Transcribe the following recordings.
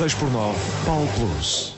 6x9 Paulo Plus.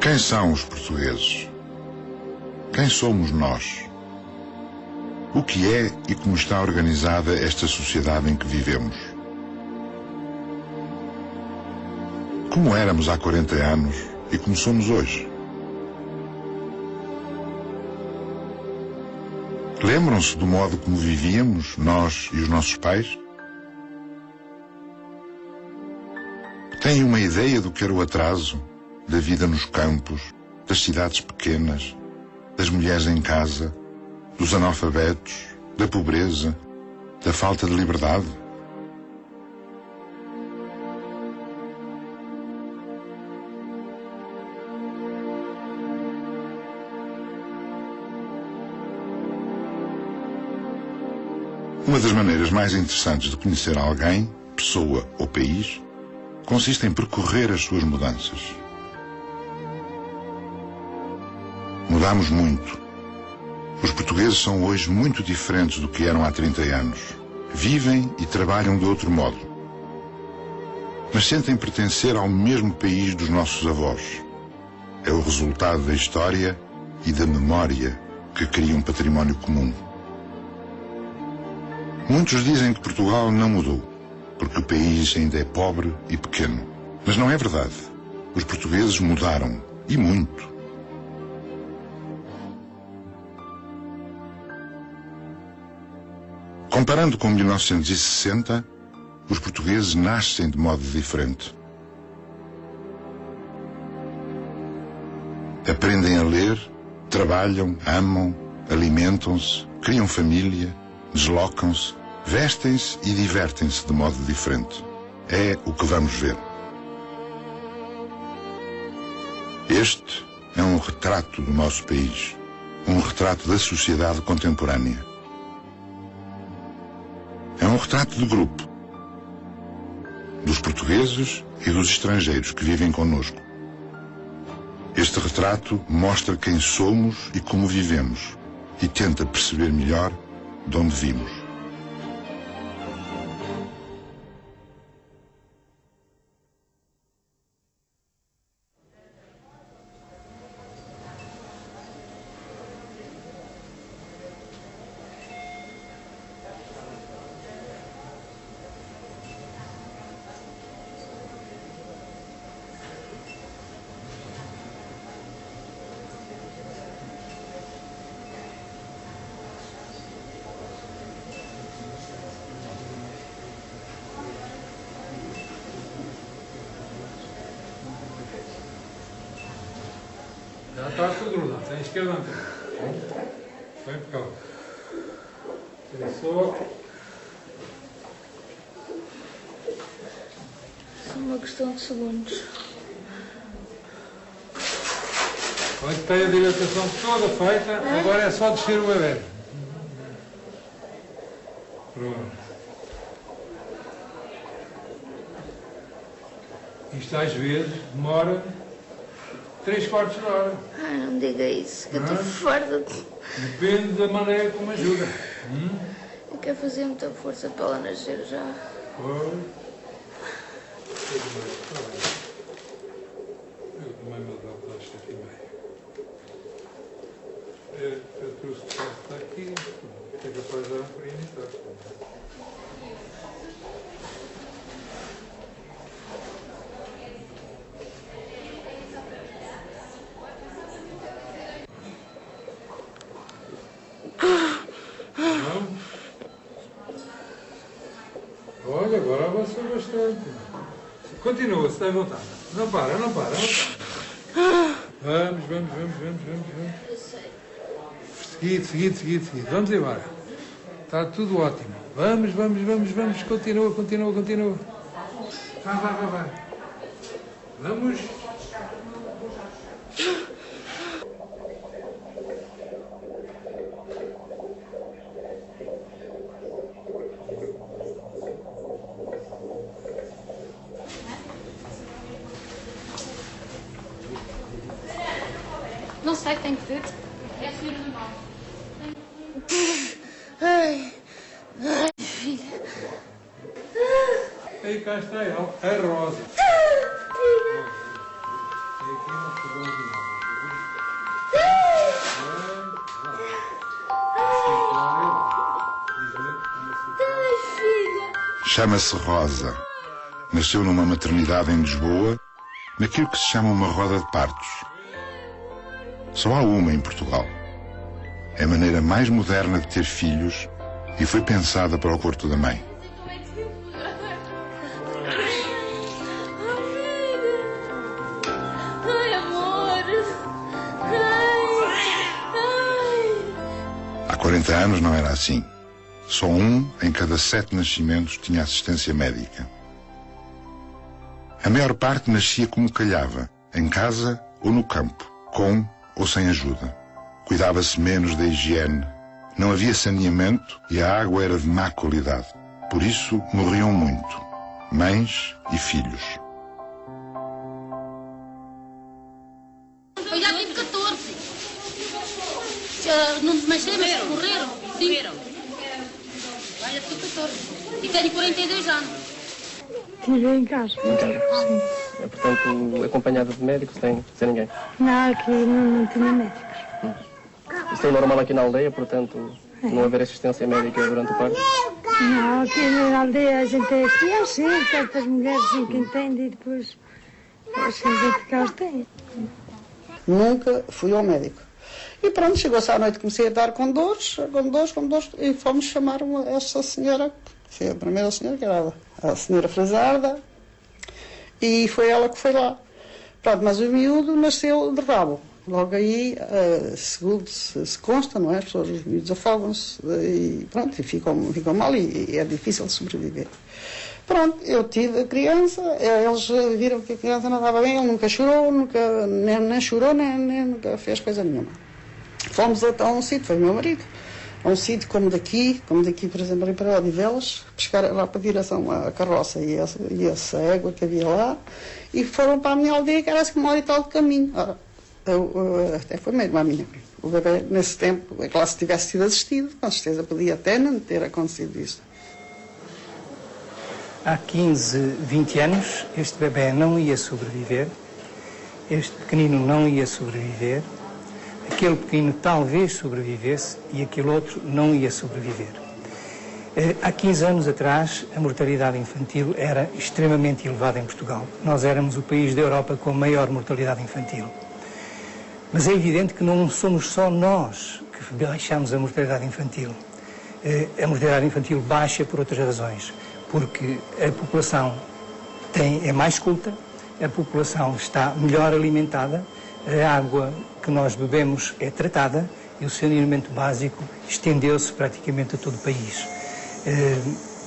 Quem são os portugueses? Quem somos nós? O que é e como está organizada esta sociedade em que vivemos? Como éramos há 40 anos e como somos hoje? Lembram-se do modo como vivíamos, nós e os nossos pais? Têm uma ideia do que era o atraso? Da vida nos campos, das cidades pequenas, das mulheres em casa, dos analfabetos, da pobreza, da falta de liberdade? Uma das maneiras mais interessantes de conhecer alguém, pessoa ou país, consiste em percorrer as suas mudanças. Mudamos muito. Os portugueses são hoje muito diferentes do que eram há 30 anos. Vivem e trabalham de outro modo. Mas sentem pertencer ao mesmo país dos nossos avós. É o resultado da história e da memória que cria um património comum. Muitos dizem que Portugal não mudou, porque o país ainda é pobre e pequeno. Mas não é verdade. Os portugueses mudaram, e muito. Comparando com 1960, os portugueses nascem de modo diferente. Aprendem a ler, trabalham, amam, alimentam-se, criam família, deslocam-se, vestem-se e divertem-se de modo diferente. É o que vamos ver. Este é um retrato do nosso país, um retrato da sociedade contemporânea. É um retrato de grupo, dos portugueses e dos estrangeiros que vivem connosco. Este retrato mostra quem somos e como vivemos e tenta perceber melhor de onde vimos. Já está tudo lá, tem esquerda não tem. Vem para cá. Só uma questão de segundos. Olha que tem a dilatação toda feita, agora é só descer o bebê. Pronto. Isto às vezes demora 3/4 de hora. Ai, não diga isso, que eu estou farta de... Depende da maneira como ajuda. Eu quero fazer muita força para ela nascer já. Foi. Eu também me adapto a isto aqui bem. Eu trouxe o que está aqui, é capaz de dar um por imitar. Não? Olha, agora avançou bastante. Continua, se tem vontade. Não para, não para, não para. Vamos. Eu sei. Seguido. Vamos embora. Está tudo ótimo. Vamos. Continua. Vai. Vamos. Não sei, tem que ver. É a senhora do mal. Ai, filha. Aí cá está ela, a Rosa. Ai, filha. Chama-se Rosa. Nasceu numa maternidade em Lisboa, naquilo que se chama uma roda de partos. Só há uma em Portugal. É a maneira mais moderna de ter filhos e foi pensada para o corpo da mãe. Ai, amor. Há 40 anos não era assim. Só 1 em cada 7 nascimentos tinha assistência médica. A maior parte nascia como calhava, em casa ou no campo, com ou sem ajuda. Cuidava-se menos da higiene, não havia saneamento e a água era de má qualidade. Por isso morriam muito, mães e filhos. Eu já tive 14. Não desmanchei, mas morreram. Sim. Já tive 14. E tenho 42 anos. Tive em casa. Sim. É, portanto, acompanhada de médicos, sem ninguém. Não, aqui não tinha médicos. Isso é normal aqui na aldeia, portanto, não haver assistência médica durante o parto? Não, aqui na aldeia a gente é criança, tantas mulheres assim que entendem e depois assim que elas têm. Nunca fui ao médico. E pronto, chegou-se à noite, comecei a dar com dores, e fomos chamar esta senhora, que foi a primeira senhora, que era a senhora Frazarda, e foi ela que foi lá. Pronto, mas o miúdo nasceu de rabo. Logo aí, segundo se consta, não é? As pessoas, os miúdos afogam-se e pronto, e ficam mal e é difícil de sobreviver. Pronto, eu tive a criança, eles viram que a criança não estava bem, ele nunca chorou, nem chorou, nem nunca fez coisa nenhuma. Fomos a um sítio, foi o meu marido, a um sítio como daqui, por exemplo, ali para Odivelas, pescar lá para a direção a carroça e essa égua que havia lá, e foram para a minha aldeia, que era assim uma hora e tal de caminho. Ora, até foi mesmo a minha. O bebê, nesse tempo, é claro, se tivesse sido assistido, com certeza podia até não ter acontecido isso. Há 15, 20 anos, este bebê não ia sobreviver, este pequenino não ia sobreviver, aquele pequenino talvez sobrevivesse e aquele outro não ia sobreviver. Há 15 anos atrás, a mortalidade infantil era extremamente elevada em Portugal. Nós éramos o país da Europa com a maior mortalidade infantil. Mas é evidente que não somos só nós que baixamos a mortalidade infantil. A mortalidade infantil baixa por outras razões. Porque a população é mais culta, a população está melhor alimentada, a água que nós bebemos é tratada e o saneamento básico estendeu-se praticamente a todo o país.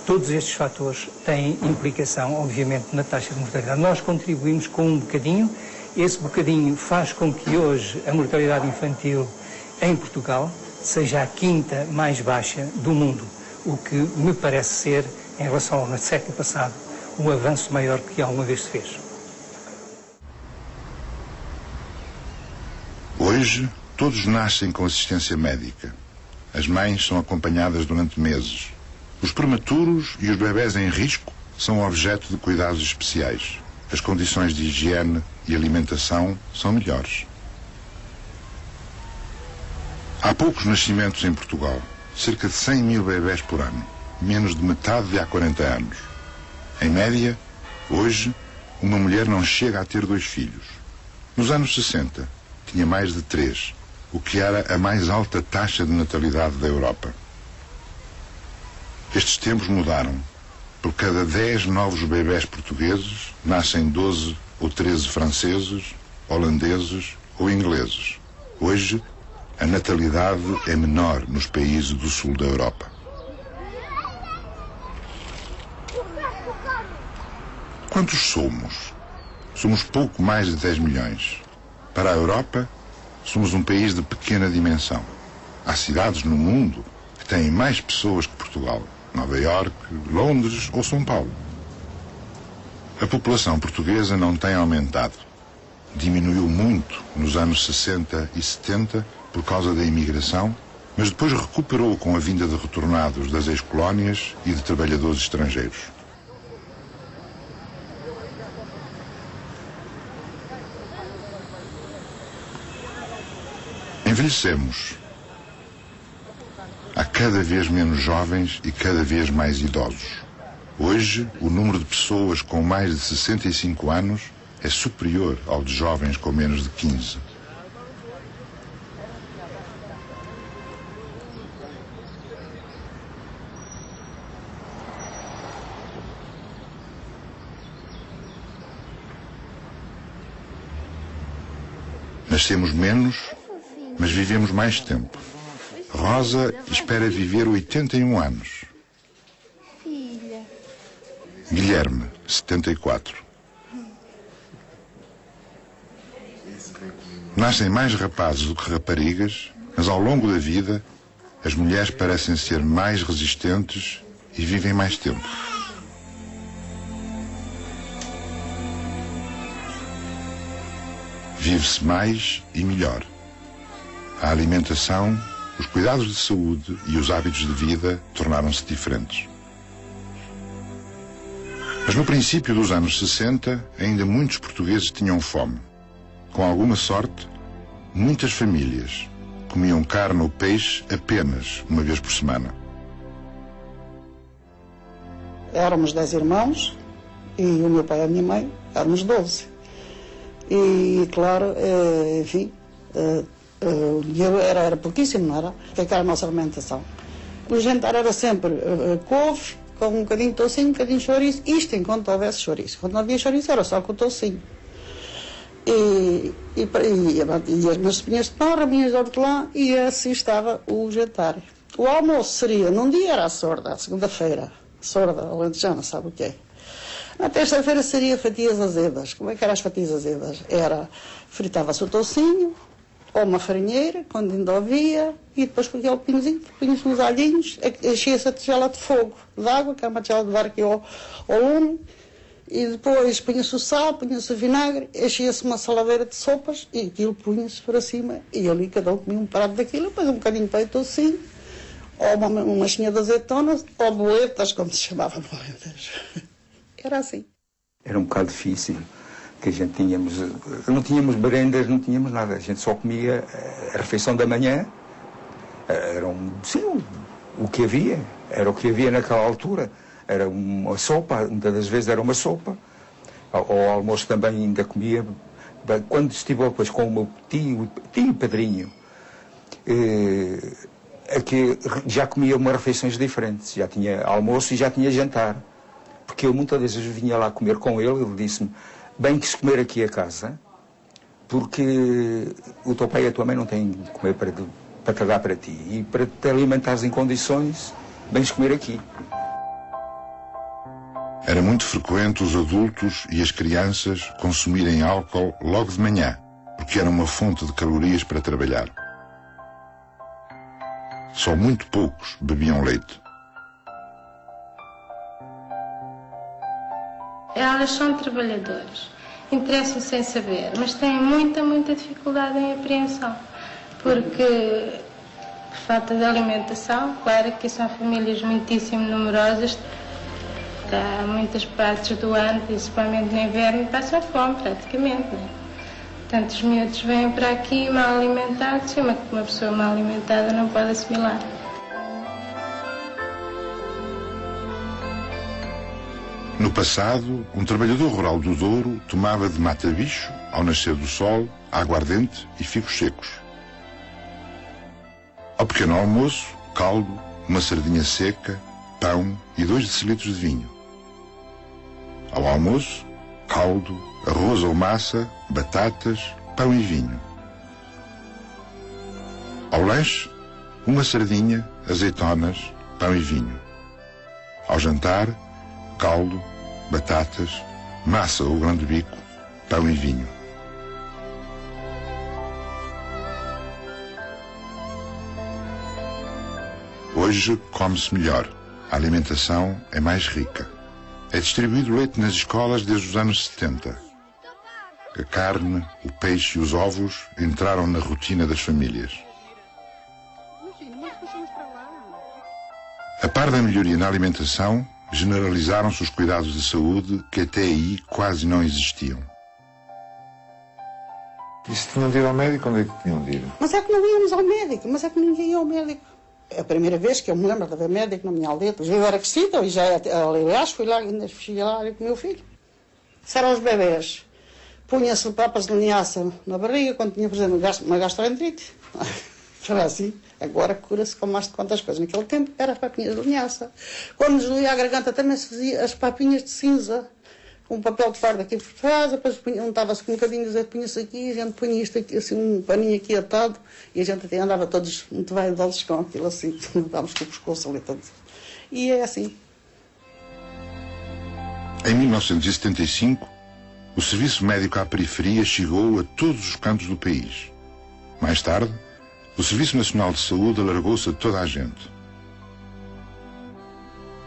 Todos estes fatores têm implicação, obviamente, na taxa de mortalidade. Nós contribuímos com um bocadinho, esse bocadinho faz com que hoje a mortalidade infantil em Portugal seja a 5ª mais baixa do mundo, o que me parece ser, em relação ao século passado, um avanço maior que alguma vez se fez. Hoje, todos nascem com assistência médica. As mães são acompanhadas durante meses. Os prematuros e os bebés em risco são objeto de cuidados especiais. As condições de higiene e alimentação são melhores. Há poucos nascimentos em Portugal, cerca de 100 mil bebés por ano, menos de metade de há 40 anos. Em média, hoje, uma mulher não chega a ter 2 filhos. Nos anos 60, tinha mais de 3, o que era a mais alta taxa de natalidade da Europa. Estes tempos mudaram. Por cada 10 novos bebés portugueses, nascem 12 ou 13 franceses, holandeses ou ingleses. Hoje, a natalidade é menor nos países do sul da Europa. Quantos somos? Somos pouco mais de 10 milhões. Para a Europa, somos um país de pequena dimensão. Há cidades no mundo que têm mais pessoas que Portugal. Nova Iorque, Londres ou São Paulo. A população portuguesa não tem aumentado. Diminuiu muito nos anos 60 e 70 por causa da imigração, mas depois recuperou com a vinda de retornados das ex-colónias e de trabalhadores estrangeiros. Envelhecemos. Há cada vez menos jovens e cada vez mais idosos. Hoje, o número de pessoas com mais de 65 anos é superior ao de jovens com menos de 15. Nascemos menos, mas vivemos mais tempo. Rosa espera viver 81 anos. Filha. Guilherme, 74. Nascem mais rapazes do que raparigas, mas ao longo da vida, as mulheres parecem ser mais resistentes e vivem mais tempo. Vive-se mais e melhor. A alimentação, os cuidados de saúde e os hábitos de vida tornaram-se diferentes. Mas no princípio dos anos 60, ainda muitos portugueses tinham fome. Com alguma sorte, muitas famílias comiam carne ou peixe apenas uma vez por semana. Éramos 10 irmãos e o meu pai e a minha mãe éramos 12. E, claro, enfim, o dinheiro era pouquíssimo, não era? O que era a nossa alimentação? O jantar era sempre couve, com um bocadinho de toucinho, um bocadinho de chouriço, isto enquanto houvesse chouriço. Quando não havia chouriço era só com o toucinho. E as minhas espinhas de pão, rabinhas de hortelã, e assim estava o jantar. O almoço seria, num dia era a sorda, a segunda-feira, sorda, alentejana, sabe o que é? Na terça-feira seria fatias azedas. Como é que eram as fatias azedas? Era, fritava-se o toucinho, ou uma farinheira, quando ainda havia, e depois com aquele pinhozinho, punha-se uns alhinhos, enchia-se a tigela de fogo, de água, que é uma tigela de barco ao lume, e depois punha-se o sal, punha-se o vinagre, enchia-se uma saladeira de sopas, e aquilo punha-se para cima, e ali cada um comia um prato daquilo, depois um bocadinho de peito toucinho, ou uma chinha de azeitonas, ou boletas, como se chamava, boletas. Era assim. Era um bocado difícil, que a gente não tínhamos merendas, não tínhamos nada, a gente só comia a refeição da manhã, o que havia, era o que havia naquela altura, era uma sopa, muitas das vezes era uma sopa, ao almoço também ainda comia, quando estive depois com o meu tio e padrinho, que já comia umas refeições diferentes, já tinha almoço e já tinha jantar. Porque eu muitas vezes vinha lá comer com ele disse-me, bem que se comer aqui a casa, porque o teu pai e a tua mãe não têm de comer para te dar para ti. E para te alimentares em condições, bem-se comer aqui. Era muito frequente os adultos e as crianças consumirem álcool logo de manhã, porque era uma fonte de calorias para trabalhar. Só muito poucos bebiam leite. Elas são trabalhadoras, interessam-se em saber, mas têm muita dificuldade em apreensão, porque por falta de alimentação, claro que são famílias muitíssimo numerosas, há muitas partes do ano, principalmente no inverno, passam fome praticamente, né? Portanto, os miúdos vêm para aqui mal alimentados e uma pessoa mal alimentada não pode assimilar. No passado, um trabalhador rural do Douro tomava de mata-bicho, ao nascer do sol, aguardente e figos secos. Ao pequeno almoço, caldo, uma sardinha seca, pão e 2 decilitros de vinho. Ao almoço, caldo, arroz ou massa, batatas, pão e vinho. Ao lanche, uma sardinha, azeitonas, pão e vinho. Ao jantar, caldo, batatas, massa ou grão de bico, pão e vinho. Hoje come-se melhor. A alimentação é mais rica. É distribuído leite nas escolas desde os anos 70. A carne, o peixe e os ovos entraram na rotina das famílias. A par da melhoria na alimentação, generalizaram-se os cuidados de saúde que até aí quase não existiam. E se tinham de ir ao médico, onde é que tinham de ir? Mas é que não íamos ao médico, mas é que ninguém ia ao médico. É a primeira vez que eu me lembro de haver médico na minha aldeia. Eu era crescida e já, aliás, fui lá, ainda fui lá com o meu filho. Se eram os bebês, punha-se papas de linhaça na barriga quando tinha, por exemplo, uma gastroenterite. Era assim. Agora cura-se com mais de quantas coisas. Naquele tempo era as papinhas de linhaça. Quando nos doía a garganta também se fazia as papinhas de cinza. Um papel de fardo aqui por trás, depois untava-se com um bocadinho de azeite, punha-se aqui, a gente punha isto aqui, assim, um paninho aqui atado, e a gente até andava todos muito vaidosos com aquilo assim, andávamos com o pescoço ali todo. E é assim. Em 1975, o serviço médico à periferia chegou a todos os cantos do país. Mais tarde, o Serviço Nacional de Saúde alargou-se a toda a gente.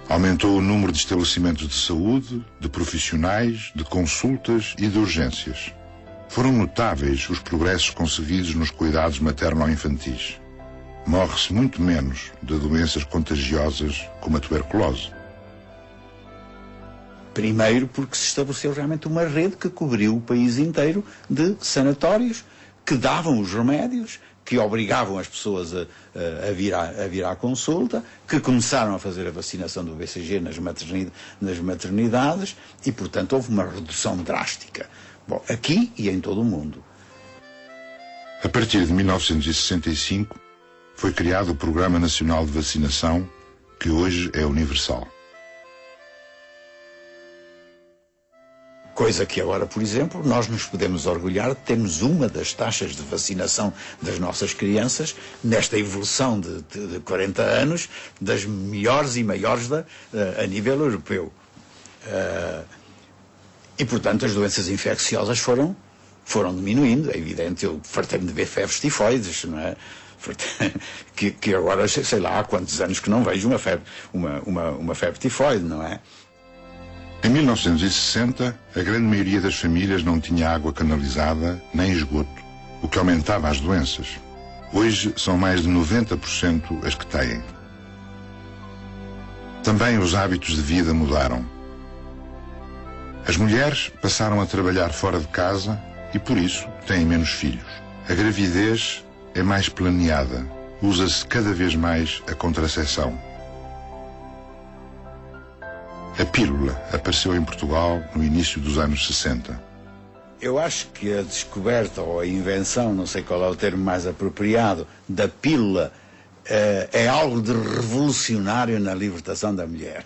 Aumentou o número de estabelecimentos de saúde, de profissionais, de consultas e de urgências. Foram notáveis os progressos conseguidos nos cuidados materno-infantis. Morre-se muito menos de doenças contagiosas como a tuberculose. Primeiro porque se estabeleceu realmente uma rede que cobriu o país inteiro de sanatórios que davam os remédios, que obrigavam as pessoas a vir à consulta, que começaram a fazer a vacinação do BCG nas maternidades e, portanto, houve uma redução drástica. Bom, aqui e em todo o mundo. A partir de 1965, foi criado o Programa Nacional de Vacinação, que hoje é universal. Coisa que agora, por exemplo, nós nos podemos orgulhar de termos uma das taxas de vacinação das nossas crianças, nesta evolução de 40 anos, das melhores e maiores a nível europeu. E, portanto, as doenças infecciosas foram diminuindo. É evidente, eu fartei-me de ver febres tifoides, não é? Que agora, sei lá, há quantos anos que não vejo uma febre tifoide, não é? Em 1960, a grande maioria das famílias não tinha água canalizada nem esgoto, o que aumentava as doenças. Hoje são mais de 90% as que têm. Também os hábitos de vida mudaram. As mulheres passaram a trabalhar fora de casa e, por isso, têm menos filhos. A gravidez é mais planeada. Usa-se cada vez mais a contracepção. A pílula apareceu em Portugal no início dos anos 60. Eu acho que a descoberta ou a invenção, não sei qual é o termo mais apropriado, da pílula é algo de revolucionário na libertação da mulher.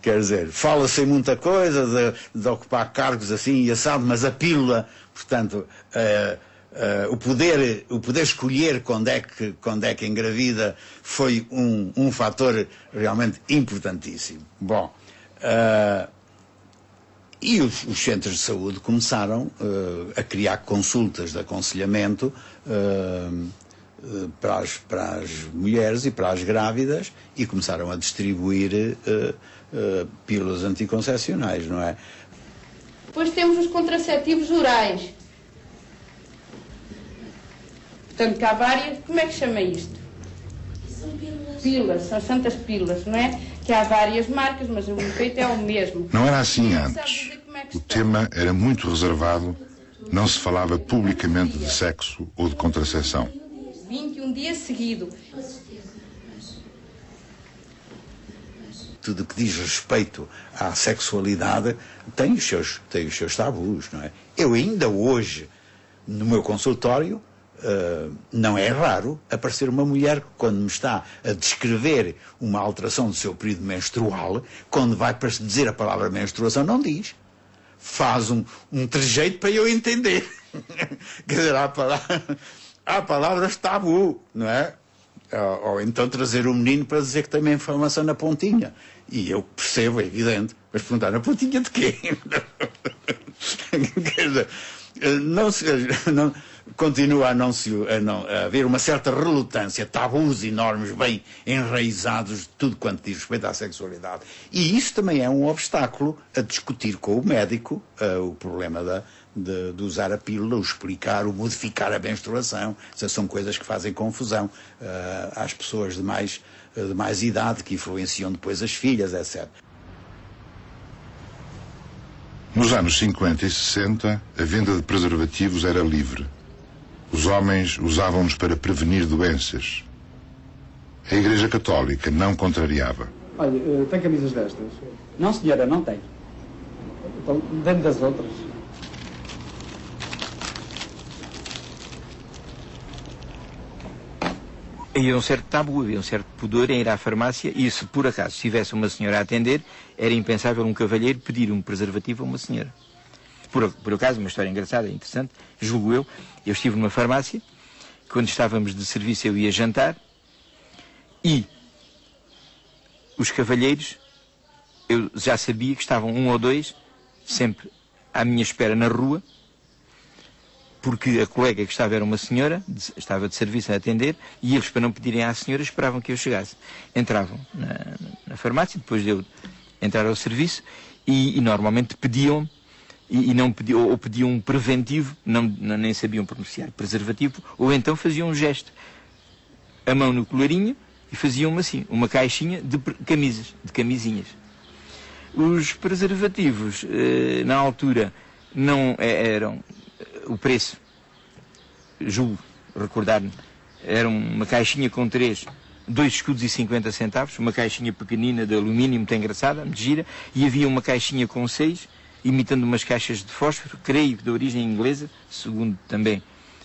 Quer dizer, fala-se em muita coisa de ocupar cargos assim e assado, mas a pílula, portanto, o poder escolher quando é que engravida foi um fator realmente importantíssimo. Bom, e os centros de saúde começaram a criar consultas de aconselhamento para as mulheres e para as grávidas e começaram a distribuir pílulas anticoncepcionais, não é? Depois temos os contraceptivos orais. Portanto, que há várias. Como é que chama isto? São pílulas. Pílulas, são santas pílulas, não é? Que há várias marcas, mas o efeito é o mesmo. Não era assim antes. O tema era muito reservado não se falava publicamente de sexo ou de contracepção. 21 dias seguidos. Tudo que diz respeito à sexualidade tem os seus tabus, não é? Eu ainda hoje, no meu consultório, não é raro aparecer uma mulher que, quando me está a descrever uma alteração do seu período menstrual, quando vai para dizer a palavra menstruação, não diz. Faz um trejeito para eu entender. Quer dizer, há palavras tabu, não é? Ou então trazer um menino para dizer que tem uma inflamação na pontinha. E eu percebo, é evidente. Mas perguntar, na pontinha de quê? Quer dizer, continua a haver uma certa relutância, tabus enormes, bem enraizados de tudo quanto diz respeito à sexualidade. E isso também é um obstáculo a discutir com o médico, o problema de usar a pílula, o explicar, o modificar a menstruação. Essas são coisas que fazem confusão às pessoas de mais idade, que influenciam depois as filhas, etc. Nos anos 50 e 60, a venda de preservativos era livre. Os homens usavam-nos para prevenir doenças. A Igreja Católica não contrariava. Olha, tem camisas destas? Não, senhora, não tem. Então, dê-me das outras. Havia um certo tabu, havia um certo pudor em ir à farmácia e, se por acaso tivesse uma senhora a atender, era impensável um cavalheiro pedir um preservativo a uma senhora. Por acaso, uma história engraçada, interessante, julgo eu estive numa farmácia, quando estávamos de serviço eu ia jantar, e os cavalheiros, eu já sabia que estavam um ou dois, sempre à minha espera na rua, porque a colega que estava era uma senhora, estava de serviço a atender, e eles, para não pedirem à senhora, esperavam que eu chegasse. Entravam na farmácia, depois de eu entrar ao serviço, e normalmente pediam, ou pediam um preventivo, nem sabiam pronunciar preservativo, ou então faziam um gesto, a mão no colarinho, e faziam assim, uma caixinha de camisinhas. Os preservativos, na altura, não eram... O preço, julgo recordar-me, era uma caixinha com 2 escudos e 50 centavos, uma caixinha pequenina de alumínio, muito engraçada, muito gira, e havia uma caixinha com 6, imitando umas caixas de fósforo, creio que de origem inglesa, segundo também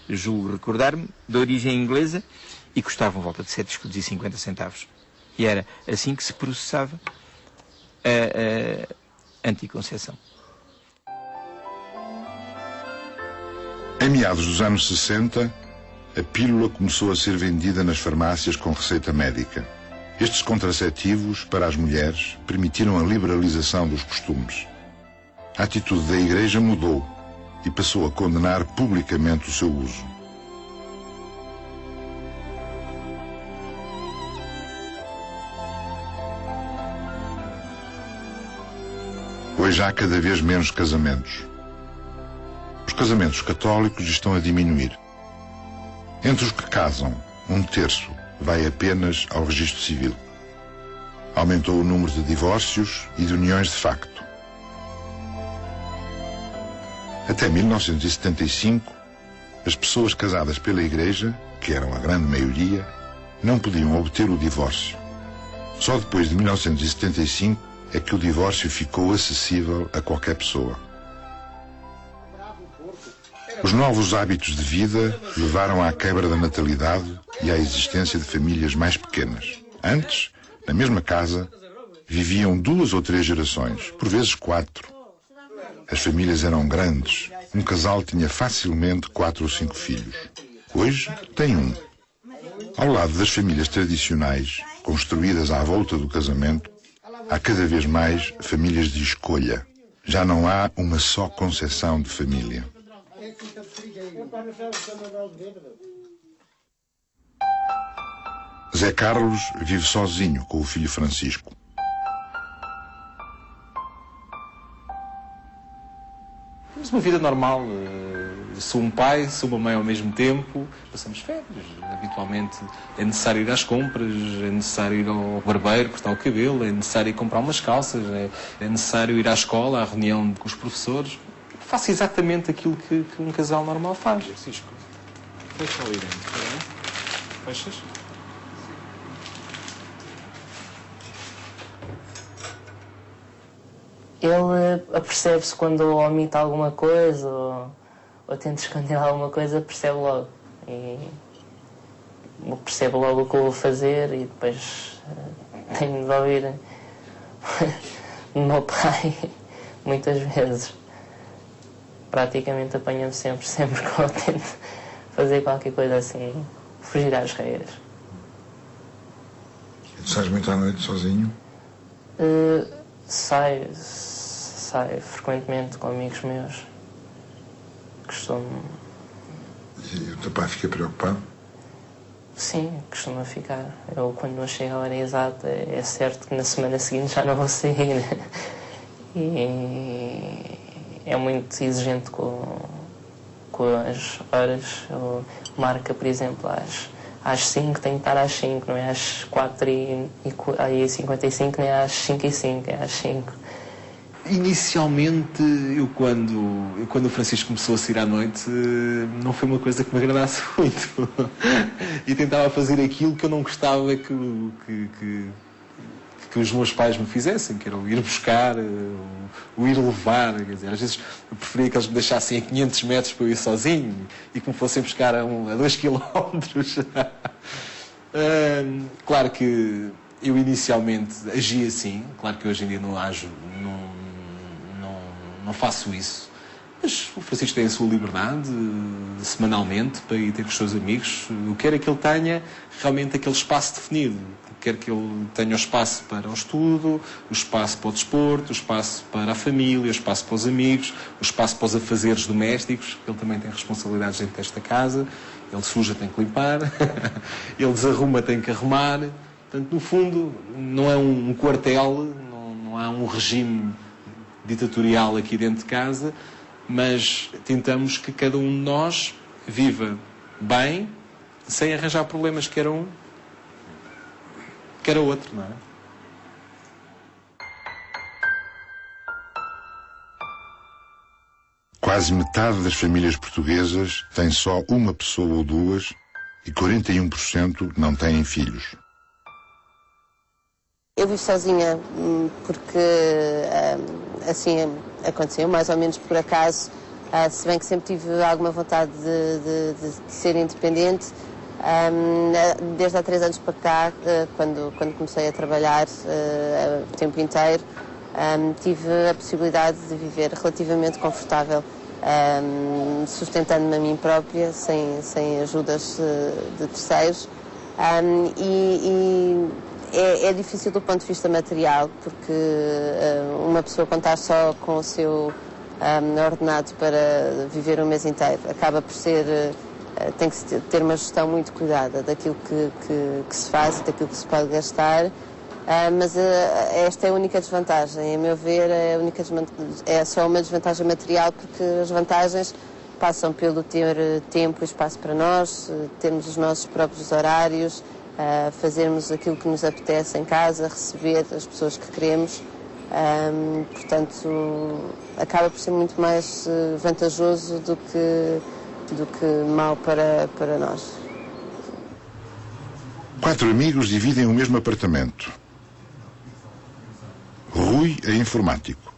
julgo recordar-me, de origem inglesa, e custavam volta de 7 escudos e 50 centavos. E era assim que se processava a anticoncepção. Em meados dos anos 60, a pílula começou a ser vendida nas farmácias com receita médica. Estes contraceptivos, para as mulheres, permitiram a liberalização dos costumes. A atitude da Igreja mudou e passou a condenar publicamente o seu uso. Hoje há cada vez menos casamentos. Os casamentos católicos estão a diminuir. Entre os que casam, 1/3 vai apenas ao registro civil. Aumentou o número de divórcios e de uniões de facto. Até 1975, as pessoas casadas pela Igreja, que eram a grande maioria, não podiam obter o divórcio. Só depois de 1975 é que o divórcio ficou acessível a qualquer pessoa. Os novos hábitos de vida levaram à quebra da natalidade e à existência de famílias mais pequenas. Antes, na mesma casa, viviam 2 ou 3 gerações, por vezes 4. As famílias eram grandes. Um casal tinha facilmente 4 ou 5 filhos. Hoje, tem 1. Ao lado das famílias tradicionais, construídas à volta do casamento, há cada vez mais famílias de escolha. Já não há uma só concepção de família. Zé Carlos vive sozinho com o filho Francisco. Temos uma vida normal. Sou um pai, sou uma mãe ao mesmo tempo. Passamos férias. Habitualmente é necessário ir às compras, é necessário ir ao barbeiro cortar o cabelo, é necessário ir comprar umas calças, é necessário ir à escola, à reunião com os professores. faço exatamente aquilo que um casal normal faz. Francisco, fecha ali dentro, está bem? Fechas? Ele apercebe-se quando eu omito alguma coisa ou tento esconder alguma coisa, percebe logo. E percebe logo o que eu vou fazer e depois tenho de ouvir do meu pai muitas vezes. Praticamente apanha-me sempre que eu tento fazer qualquer coisa assim, fugir às regras. Sais muito à noite sozinho? Saio frequentemente com amigos meus. Costumo... E o teu pai fica preocupado? Sim, costuma ficar. Eu, quando não chego à hora exata, é certo que na semana seguinte já não vou sair. E é muito exigente com as horas. Eu marca, por exemplo, às 5, tenho que estar às 5, não é às 4h55, nem às 5h05, é às 5. Inicialmente, quando o Francisco começou a sair à noite, não foi uma coisa que me agradasse muito. E tentava fazer aquilo que eu não gostava que os meus pais me fizessem, que era o ir buscar, o ir levar. Quer dizer, às vezes eu preferia que eles me deixassem a 500 metros para eu ir sozinho e que me fossem buscar a 2 quilómetros. Claro que eu inicialmente agi assim, claro que hoje em dia não ajo, não faço isso, mas o Francisco tem a sua liberdade semanalmente para ir ter com os seus amigos. Eu quero é que ele tenha realmente aquele espaço definido. Quero que ele tenha o espaço para o estudo, o espaço para o desporto, o espaço para a família, o espaço para os amigos, o espaço para os afazeres domésticos. Ele também tem responsabilidades dentro desta casa. Ele suja, tem que limpar. Ele desarruma, tem que arrumar. Portanto, no fundo, não é um quartel, não há um regime ditatorial aqui dentro de casa, mas tentamos que cada um de nós viva bem, sem arranjar problemas, quer um, quer o outro, não é? Quase metade das famílias portuguesas tem só uma pessoa ou duas e 41% não têm filhos. Eu vivo sozinha porque assim aconteceu, mais ou menos por acaso, se bem que sempre tive alguma vontade de ser independente. Desde há 3 anos para cá, quando comecei a trabalhar o tempo inteiro, tive a possibilidade de viver relativamente confortável, sustentando-me a mim própria, sem ajudas de terceiros. É difícil do ponto de vista material, porque uma pessoa contar só com o seu ordenado para viver um mês inteiro acaba por ser... tem que ter uma gestão muito cuidada daquilo que se faz e daquilo que se pode gastar, mas esta é a única desvantagem. A meu ver, é só uma desvantagem material, porque as vantagens passam pelo ter tempo e espaço para nós, termos os nossos próprios horários, fazermos aquilo que nos apetece em casa, receber as pessoas que queremos. Portanto, acaba por ser muito mais vantajoso do que mau para nós. 4 amigos dividem o mesmo apartamento. Rui é informático.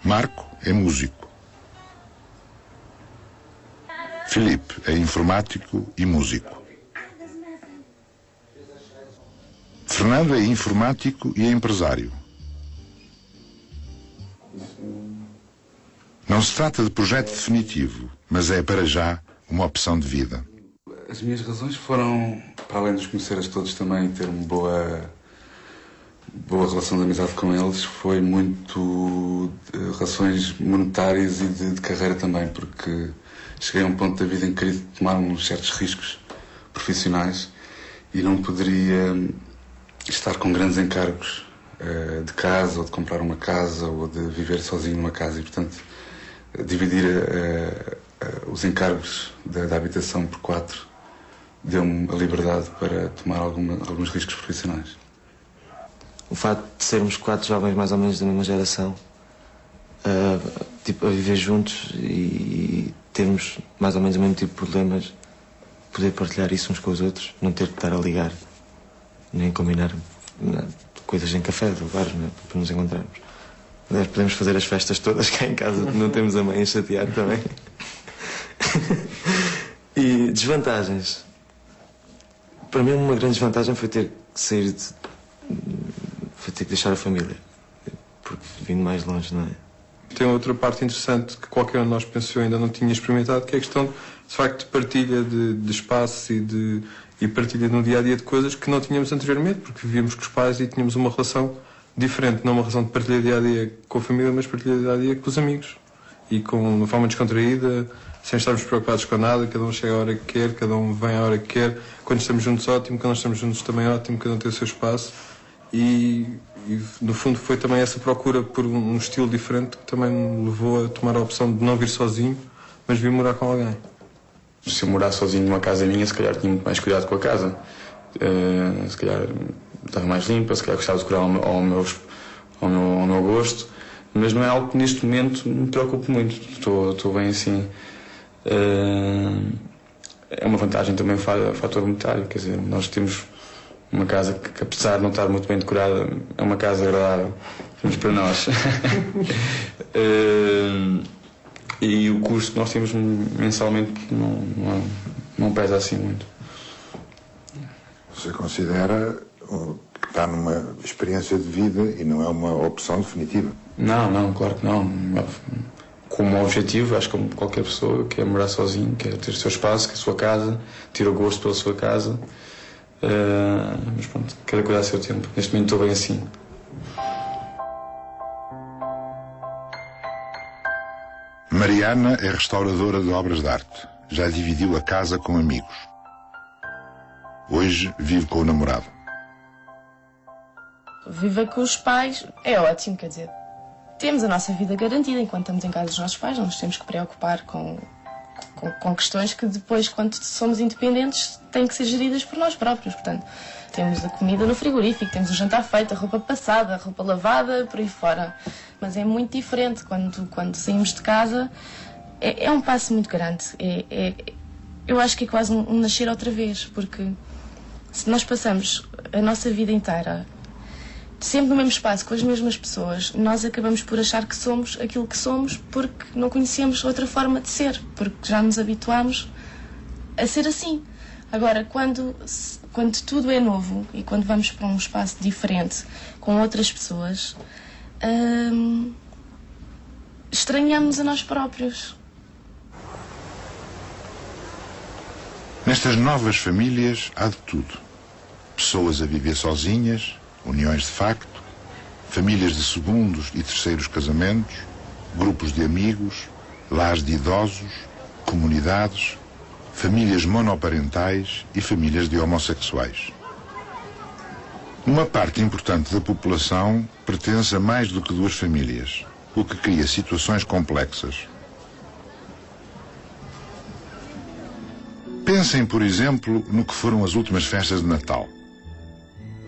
Marco é músico. Filipe é informático e músico. Fernando é informático e é empresário. Não se trata de projeto definitivo, mas é, para já, uma opção de vida. As minhas razões foram, para além de os conhecer a todos também, ter uma boa relação de amizade com eles, foi muito de relações monetárias e de carreira também, porque cheguei a um ponto da vida em que queria tomar uns certos riscos profissionais e não poderia estar com grandes encargos de casa, ou de comprar uma casa, ou de viver sozinho numa casa, e portanto dividir os encargos da habitação por 4 deu-me a liberdade para tomar alguns riscos profissionais. O facto de sermos 4 jovens mais ou menos da mesma geração tipo, a viver juntos e termos mais ou menos o mesmo tipo de problemas, poder partilhar isso uns com os outros, não ter que estar a ligar, nem combinar coisas em café, ou bares, né, para nos encontrarmos. Aliás, podemos fazer as festas todas cá em casa, não temos a mãe a chatear também. E desvantagens. Para mim, uma grande desvantagem foi ter que sair foi ter que deixar a família, porque vindo mais longe, não é? Tem outra parte interessante que qualquer um de nós pensou ainda não tinha experimentado, que é a questão de facto de partilha de espaço e partilha no dia-a-dia de coisas que não tínhamos anteriormente, porque vivíamos com os pais e tínhamos uma relação diferente, não uma relação de partilha dia-a-dia com a família, mas partilha dia-a-dia com os amigos e com uma forma descontraída, sem estarmos preocupados com nada, cada um chega à hora que quer, cada um vem à hora que quer, quando estamos juntos ótimo, quando nós estamos juntos também ótimo, cada um tem o seu espaço e no fundo foi também essa procura por um estilo diferente que também me levou a tomar a opção de não vir sozinho, mas vir morar com alguém. Se eu morar sozinho numa casa minha, se calhar tinha muito mais cuidado com a casa. Se calhar estava mais limpa, se calhar gostava de cuidar ao meu gosto, mas não é algo que neste momento me preocupe muito. Estou bem assim. É uma vantagem também o fator monetário, quer dizer, nós temos uma casa que apesar de não estar muito bem decorada, é uma casa agradável, mas para nós. E o custo que nós temos mensalmente não pesa assim muito. Você considera que está numa experiência de vida e não é uma opção definitiva? Não, claro que não. Como objetivo, acho que como qualquer pessoa quer morar sozinho, quer ter o seu espaço, quer a sua casa, ter o gosto pela sua casa. Mas pronto, quero cuidar do seu tempo. Neste momento estou bem assim. Mariana é restauradora de obras de arte. Já dividiu a casa com amigos. Hoje vive com o namorado. Viver com os pais é ótimo, quer dizer, temos a nossa vida garantida enquanto estamos em casa dos nossos pais, não nos temos que preocupar com questões que depois, quando somos independentes, têm que ser geridas por nós próprios. Portanto, temos a comida no frigorífico, temos o jantar feito, a roupa passada, a roupa lavada, por aí fora. Mas é muito diferente quando saímos de casa. É um passo muito grande. Eu acho que é quase um nascer outra vez, porque se nós passamos a nossa vida inteira sempre no mesmo espaço, com as mesmas pessoas, nós acabamos por achar que somos aquilo que somos porque não conhecemos outra forma de ser, porque já nos habituámos a ser assim. Agora, quando tudo é novo e quando vamos para um espaço diferente, com outras pessoas, estranhamos a nós próprios. Nestas novas famílias há de tudo. Pessoas a viver sozinhas, uniões de facto, famílias de segundos e terceiros casamentos, grupos de amigos, lares de idosos, comunidades, famílias monoparentais e famílias de homossexuais. Uma parte importante da população pertence a mais do que duas famílias, o que cria situações complexas. Pensem, por exemplo, no que foram as últimas festas de Natal.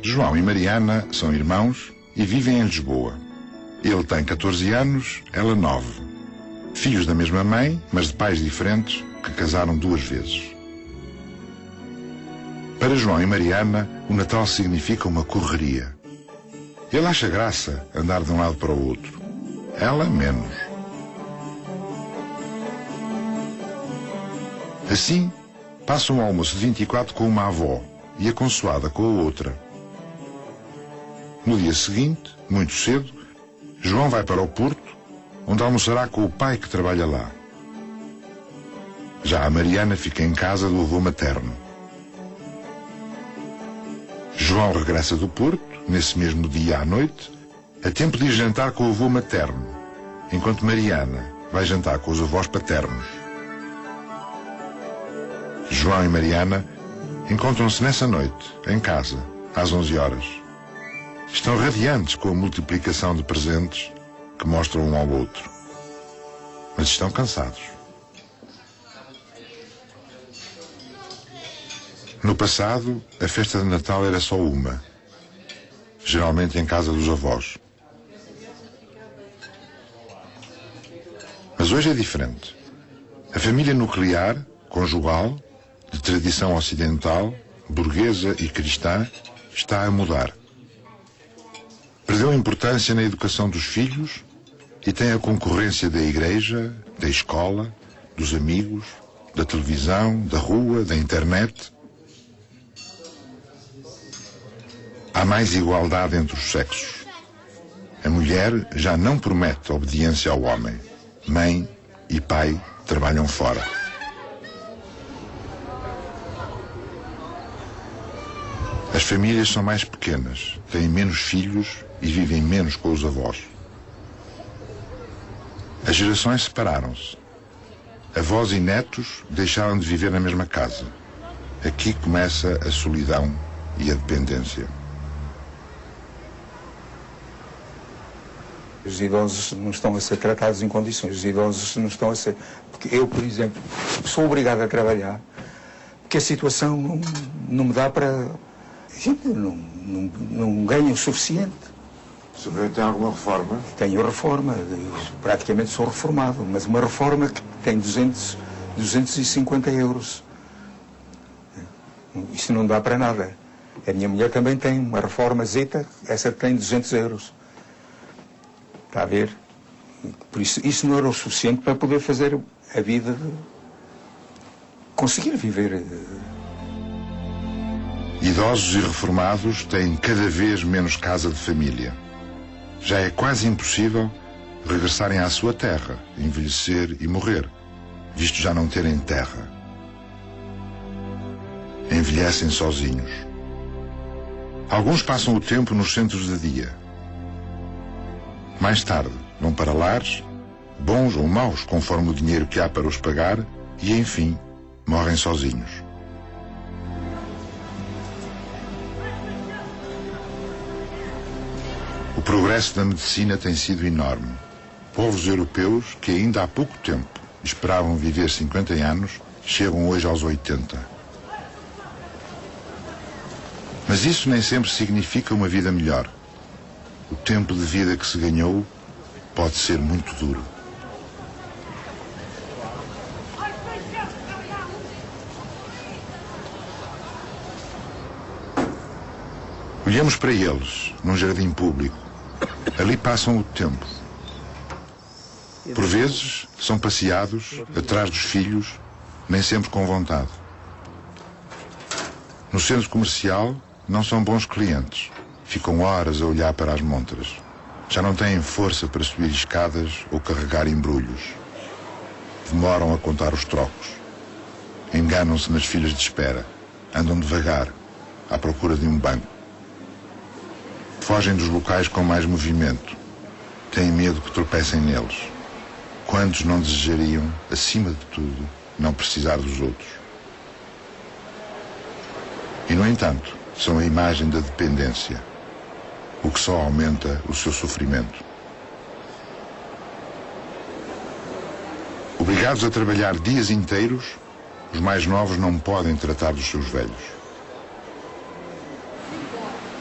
João e Mariana são irmãos e vivem em Lisboa. Ele tem 14 anos, ela 9. Filhos da mesma mãe, mas de pais diferentes, que casaram 2 vezes. Para João e Mariana, o Natal significa uma correria. Ele acha graça andar de um lado para o outro. Ela, menos. Assim, passa um almoço de 24 com uma avó e a consoada com a outra. No dia seguinte, muito cedo, João vai para o Porto, onde almoçará com o pai que trabalha lá. Já a Mariana fica em casa do avô materno. João regressa do Porto, nesse mesmo dia à noite, a tempo de ir jantar com o avô materno, enquanto Mariana vai jantar com os avós paternos. João e Mariana encontram-se nessa noite, em casa, às 11 horas. Estão radiantes com a multiplicação de presentes que mostram um ao outro. Mas estão cansados. No passado, a festa de Natal era só uma. Geralmente em casa dos avós. Mas hoje é diferente. A família nuclear, conjugal, de tradição ocidental, burguesa e cristã, está a mudar. Perdeu importância na educação dos filhos e tem a concorrência da igreja, da escola, dos amigos, da televisão, da rua, da internet. Há mais igualdade entre os sexos. A mulher já não promete obediência ao homem. Mãe e pai trabalham fora. As famílias são mais pequenas, têm menos filhos e vivem menos com os avós. As gerações separaram-se. Avós e netos deixaram de viver na mesma casa. Aqui começa a solidão e a dependência. Os idosos não estão a ser tratados em condições, os idosos não estão a ser... Porque eu, por exemplo, sou obrigado a trabalhar, porque a situação não me dá para... A gente não ganha o suficiente. O senhor tem alguma reforma? Tenho reforma, praticamente sou reformado, mas uma reforma que tem 250 euros. Isso não dá para nada. A minha mulher também tem uma reforma zeta, essa tem 200 euros. Está a ver? Por isso não era o suficiente para poder fazer a vida, conseguir viver. Idosos e reformados têm cada vez menos casa de família. Já é quase impossível regressarem à sua terra, envelhecer e morrer, visto já não terem terra. Envelhecem sozinhos. Alguns passam o tempo nos centros de dia. Mais tarde, vão para lares, bons ou maus, conforme o dinheiro que há para os pagar, e, enfim, morrem sozinhos. O progresso da medicina tem sido enorme. Povos europeus que ainda há pouco tempo esperavam viver 50 anos, chegam hoje aos 80. Mas isso nem sempre significa uma vida melhor. O tempo de vida que se ganhou pode ser muito duro. Olhamos para eles, num jardim público. Ali passam o tempo. Por vezes, são passeados, atrás dos filhos, nem sempre com vontade. No centro comercial, não são bons clientes. Ficam horas a olhar para as montras. Já não têm força para subir escadas ou carregar embrulhos. Demoram a contar os trocos. Enganam-se nas filas de espera. Andam devagar, à procura de um banco. Fogem dos locais com mais movimento. Têm medo que tropecem neles. Quantos não desejariam, acima de tudo, não precisar dos outros? E, no entanto, são a imagem da dependência, o que só aumenta o seu sofrimento. Obrigados a trabalhar dias inteiros, os mais novos não podem tratar dos seus velhos.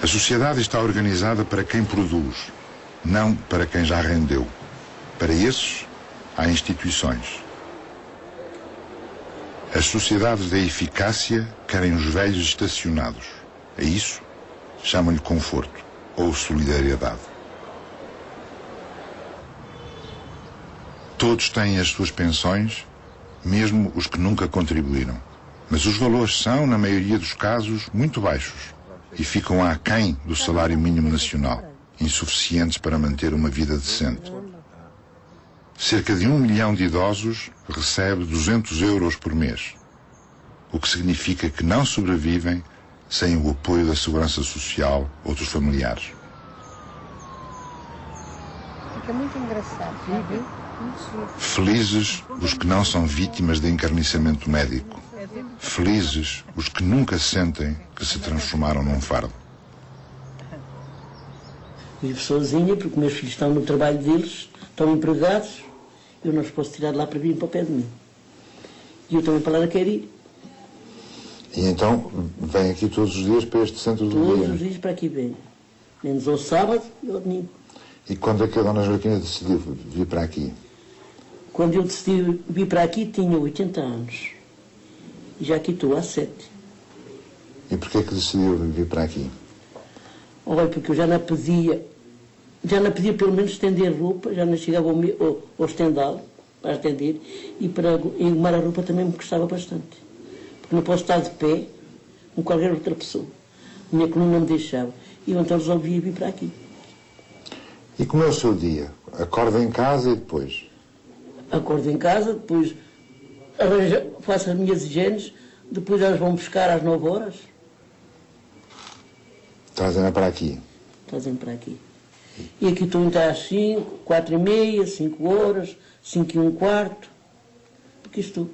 A sociedade está organizada para quem produz, não para quem já rendeu. Para esses, há instituições. As sociedades da eficácia querem os velhos estacionados. A isso chamam-lhe conforto ou solidariedade. Todos têm as suas pensões, mesmo os que nunca contribuíram. Mas os valores são, na maioria dos casos, muito baixos e ficam aquém do salário mínimo nacional, insuficientes para manter uma vida decente. Cerca de 1 milhão de idosos recebe 200 euros por mês, o que significa que não sobrevivem sem o apoio da Segurança Social ou dos familiares. Fica muito engraçado, viu? Felizes os que não são vítimas de encarniçamento médico. Felizes os que nunca sentem que se transformaram num fardo. Vivo sozinha porque meus filhos estão no trabalho deles, estão empregados, eu não os posso tirar de lá para vir para o pé de mim. E eu também para lá não quero ir. E então vem aqui todos os dias para este centro do dia? Todos os dias para aqui vem. Menos ao sábado e ao domingo. E quando é que a Dona Joaquina decidiu vir para aqui? Quando eu decidi vir para aqui, tinha 80 anos. E já aqui estou há 7. E porquê que decidiu vir para aqui? Olha, porque eu já não podia pelo menos estender roupa, já não chegava ao estendal para estender, e para engomar a roupa também me custava bastante. Porque não posso estar de pé com qualquer outra pessoa. A minha coluna não me deixava. E eu então resolvi vir para aqui. E como é o seu dia? Acorda em casa e depois? Acordo em casa, depois faço as minhas higienes, depois elas vão buscar às 9 horas. Trazem-na para aqui? Trazem para aqui. E aqui estou então às 5, 4 e meia, 5 horas, 5 e um quarto. Porque estou.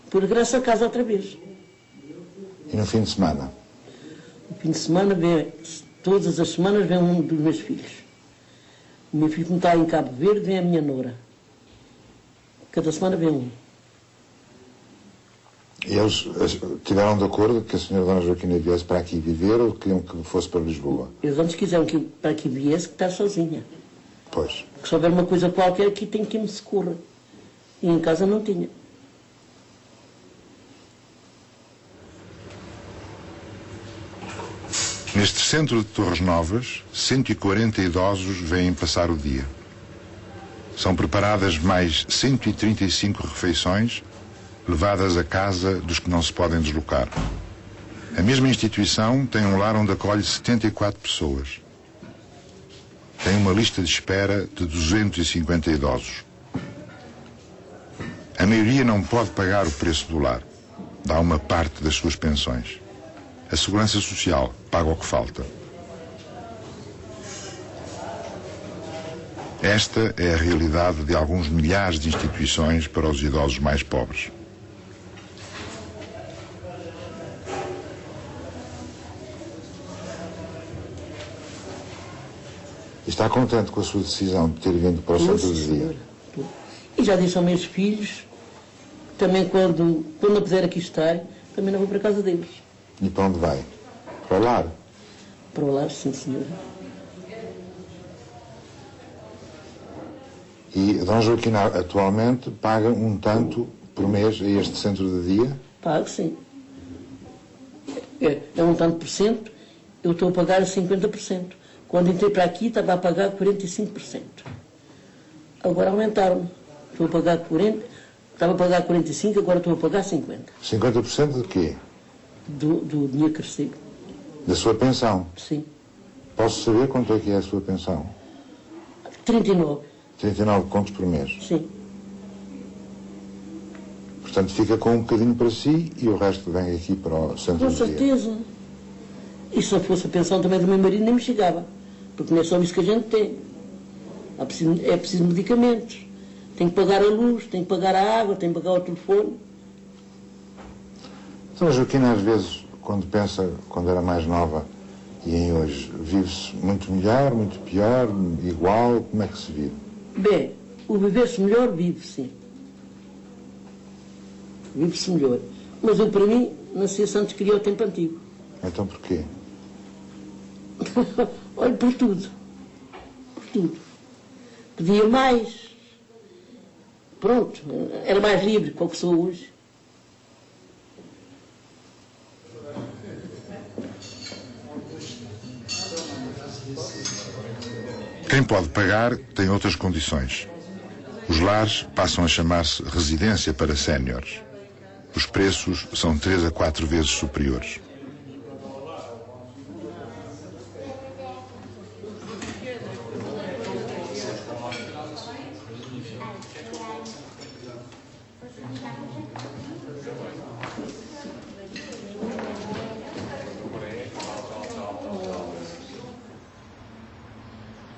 Depois regresso a casa outra vez. E no fim de semana? No fim de semana, todas as semanas vem um dos meus filhos. O meu filho, como está em Cabo Verde, vem a minha nora. Cada semana vem um. E eles tiveram de acordo que a senhora Dona Joaquina viesse para aqui viver ou queriam que fosse para Lisboa? Eles antes quiseram que para aqui viesse, que está sozinha. Pois. Que se houver uma coisa qualquer, aqui tem quem me socorra. E em casa não tinha. Neste centro de Torres Novas, 140 idosos vêm passar o dia. São preparadas mais 135 refeições, levadas à casa dos que não se podem deslocar. A mesma instituição tem um lar onde acolhe 74 pessoas. Tem uma lista de espera de 250 idosos. A maioria não pode pagar o preço do lar. Dá uma parte das suas pensões. A Segurança Social paga o que falta. Esta é a realidade de alguns milhares de instituições para os idosos mais pobres. E está contente com a sua decisão de ter vindo para o centro de dia? E já disse aos meus filhos, também quando eu puder aqui estar, também não vou para a casa deles. E para onde vai? Para o lar? Para o lar, sim, senhora. E Dona Joaquina atualmente paga um tanto por mês a este centro de dia? Pago, sim. É um tanto por cento, eu estou a pagar 50%. Quando entrei para aqui estava a pagar 45%. Agora aumentaram. Estou a pagar 40%, estava a pagar 45%, agora estou a pagar 50%. 50% de quê? Do dinheiro que recebo. Da sua pensão? Sim. Posso saber quanto é que é a sua pensão? 39. 39 contos por mês? Sim. Portanto, fica com um bocadinho para si e o resto vem aqui para o centro de dia. Com certeza. E se não fosse a pensão também do meu marido nem me chegava. Porque não é só isso que a gente tem. É preciso medicamentos. Tem que pagar a luz, tem que pagar a água, tem que pagar o telefone. Então, Joaquina, às vezes, quando pensa, quando era mais nova e em hoje, vive-se muito melhor, muito pior, igual? Como é que se vive? Bem, o viver-se melhor vive, sim. Vive-se melhor. Mas eu, para mim, nasci antes queria o tempo antigo. Então porquê? Olha, por tudo. Por tudo. Pedia mais. Pronto, era mais livre que o que sou hoje. Quem pode pagar tem outras condições. Os lares passam a chamar-se residência para séniores. Os preços são 3 a 4 vezes superiores.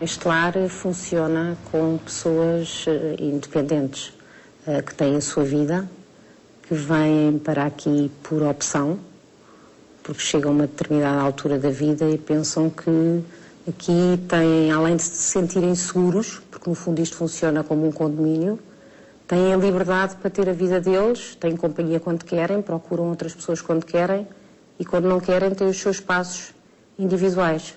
Este lar funciona com pessoas independentes que têm a sua vida, que vêm para aqui por opção, porque chegam a uma determinada altura da vida e pensam que aqui têm, além de se sentirem seguros, porque no fundo isto funciona como um condomínio, têm a liberdade para ter a vida deles, têm companhia quando querem, procuram outras pessoas quando querem e quando não querem têm os seus espaços individuais.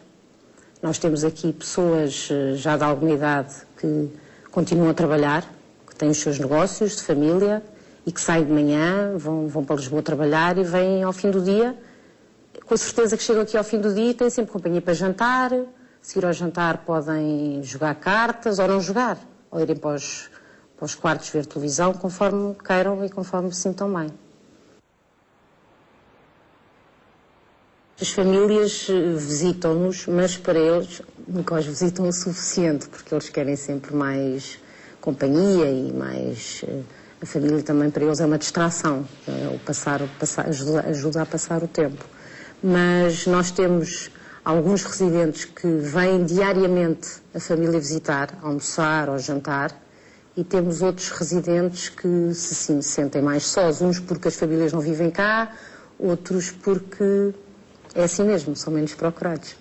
Nós temos aqui pessoas já de alguma idade que continuam a trabalhar, que têm os seus negócios de família e que saem de manhã, vão para Lisboa trabalhar e vêm ao fim do dia, com a certeza que chegam aqui ao fim do dia e têm sempre companhia para jantar. A seguir ao jantar podem jogar cartas ou não jogar, ou irem para os quartos ver televisão, conforme queiram e conforme se sintam bem. As famílias visitam-nos, mas para eles nunca os visitam o suficiente, porque eles querem sempre mais companhia e mais... A família também para eles é uma distração, ajuda a passar o tempo. Mas nós temos alguns residentes que vêm diariamente a família visitar, almoçar ou jantar, e temos outros residentes que se sentem mais sós, uns porque as famílias não vivem cá, outros porque é assim mesmo, são menos procurados.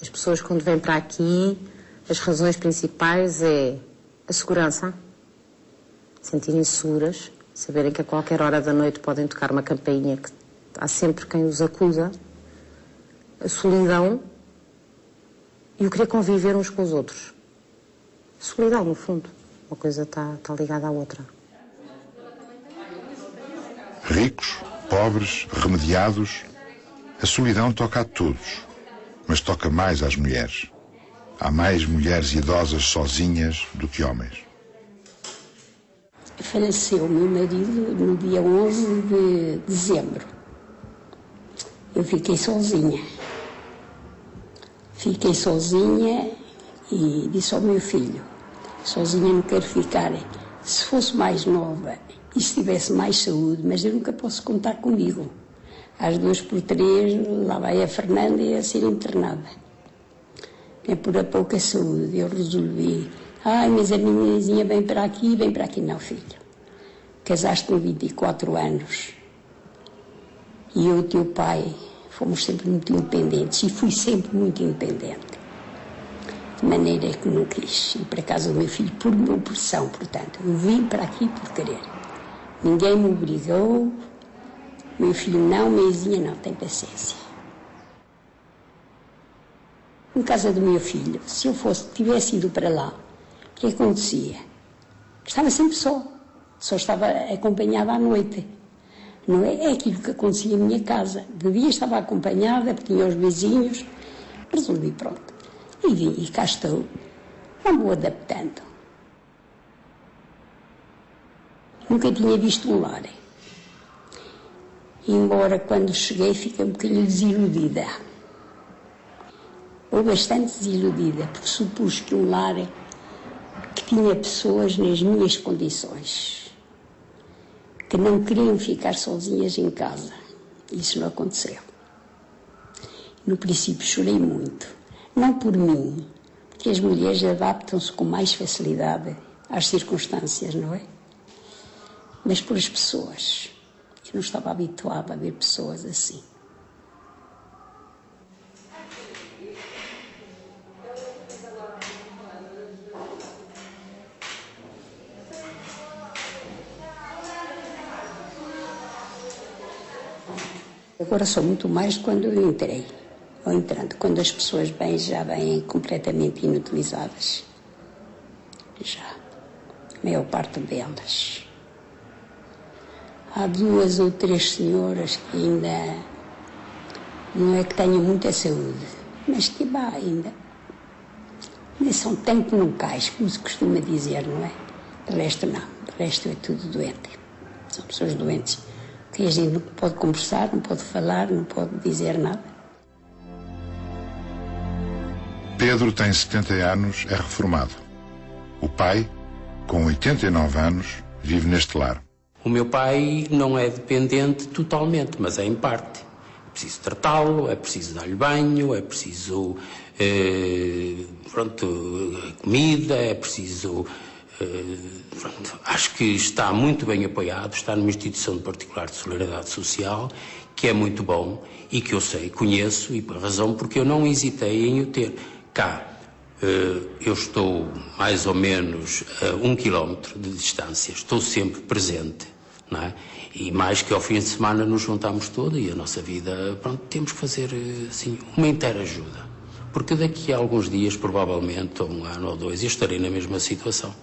As pessoas quando vêm para aqui, as razões principais é a segurança, sentirem-se seguras, saberem que a qualquer hora da noite podem tocar uma campainha, que há sempre quem os acusa, a solidão e o querer conviver uns com os outros. Solidão, no fundo. Uma coisa está ligada à outra. Ricos, pobres, remediados, a solidão toca a todos, mas toca mais às mulheres. Há mais mulheres idosas sozinhas do que homens. Faleceu o meu marido no dia 11 de dezembro. Eu fiquei sozinha. Fiquei sozinha e disse ao meu filho, sozinha não quero ficar. Se fosse mais nova e se tivesse mais saúde, mas eu nunca posso contar comigo. Às 2 por 3, lá vai a Fernanda a ser internada. É por a pouca saúde. Eu resolvi, mas a minha vizinha vem para aqui. Não, filho. Casaste com 24 anos. E eu e o teu pai fomos sempre muito independentes. E fui sempre muito independente. De maneira que não quis ir para a casa do meu filho por minha pressão, portanto. Eu vim para aqui por querer. Ninguém me obrigou. Meu filho não, minha vizinha não, tem paciência. Em casa do meu filho, se eu tivesse ido para lá, o que acontecia? Estava sempre só estava acompanhada à noite. Não é aquilo que acontecia em minha casa. De dia estava acompanhada, porque tinha os vizinhos, resolvi pronto. E vim, e cá estou, não vou adaptando. Nunca tinha visto um lar. Embora quando cheguei fiquei um bocadinho desiludida. Ou bastante desiludida, porque supus que um lar que tinha pessoas nas minhas condições, que não queriam ficar sozinhas em casa. Isso não aconteceu. No princípio chorei muito. Não por mim, porque as mulheres adaptam-se com mais facilidade às circunstâncias, não é? Mas por as pessoas. Eu não estava habituada a ver pessoas assim. Agora sou muito mais quando eu entrei, ou entrando, quando as pessoas já vêm completamente inutilizadas. Já, a maior parte delas. Há 2 ou 3 senhoras que ainda não é que tenham muita saúde, mas que vá ainda. Mas são tempo não cais, como se costuma dizer, não é? De resto não, de resto é tudo doente. São pessoas doentes. Que a gente não pode conversar, não pode falar, não pode dizer nada. Pedro tem 70 anos, é reformado. O pai, com 89 anos, vive neste lar. O meu pai não é dependente totalmente, mas é em parte. É preciso tratá-lo, é preciso dar-lhe banho, é preciso comida, é preciso... acho que está muito bem apoiado, está numa instituição de particular de solidariedade social, que é muito bom e que eu sei, conheço, e por razão porque eu não hesitei em o ter. Cá, eu estou mais ou menos a 1 quilómetro de distância, estou sempre presente, não é? E mais que ao fim de semana nos juntamos todos e a nossa vida, pronto, temos que fazer assim uma inteira ajuda. Porque daqui a alguns dias, provavelmente, ou 1 ano ou 2, eu estarei na mesma situação.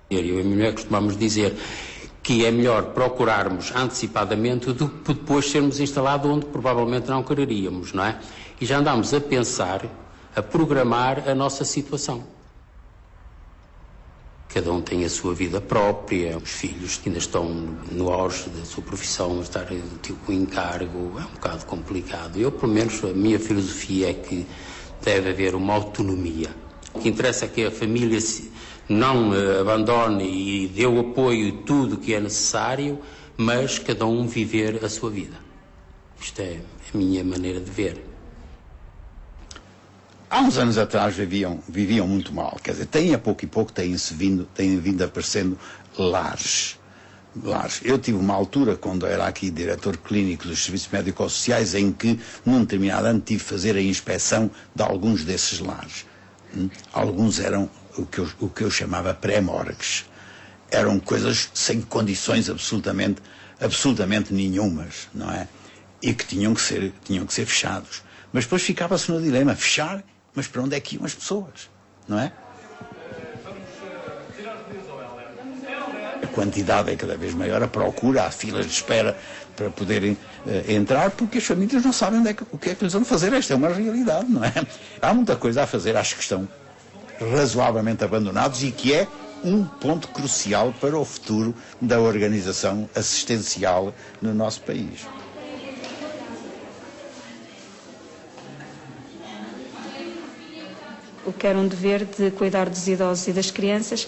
Eu e a minha mulher costumamos dizer que é melhor procurarmos antecipadamente do que depois sermos instalados onde provavelmente não quereríamos, não é? E já andámos a pensar, a programar a nossa situação. Cada um tem a sua vida própria, os filhos que ainda estão no auge da sua profissão, estar com encargo é um bocado complicado. Eu, pelo menos, a minha filosofia é que deve haver uma autonomia. O que interessa é que a família não abandone e dê o apoio e tudo o que é necessário, mas cada um viver a sua vida. Isto é a minha maneira de ver. Há uns anos atrás viviam muito mal, quer dizer, a pouco e pouco têm vindo aparecendo lares. Eu tive uma altura, quando era aqui diretor clínico dos serviços médico-sociais, em que, num determinado ano, tive de fazer a inspeção de alguns desses lares. Alguns eram o que eu chamava pré-morgues. Eram coisas sem condições absolutamente nenhumas, não é? E que tinham que ser fechados. Mas depois ficava-se no dilema, fechar, mas para onde é que iam as pessoas, não é? A quantidade é cada vez maior, a procura, há filas de espera para poderem entrar, porque as famílias não sabem o que é que lhes vão fazer. Esta é uma realidade, não é? Há muita coisa a fazer, acho que estão razoavelmente abandonados e que é um ponto crucial para o futuro da organização assistencial no nosso país. O que era um dever de cuidar dos idosos e das crianças,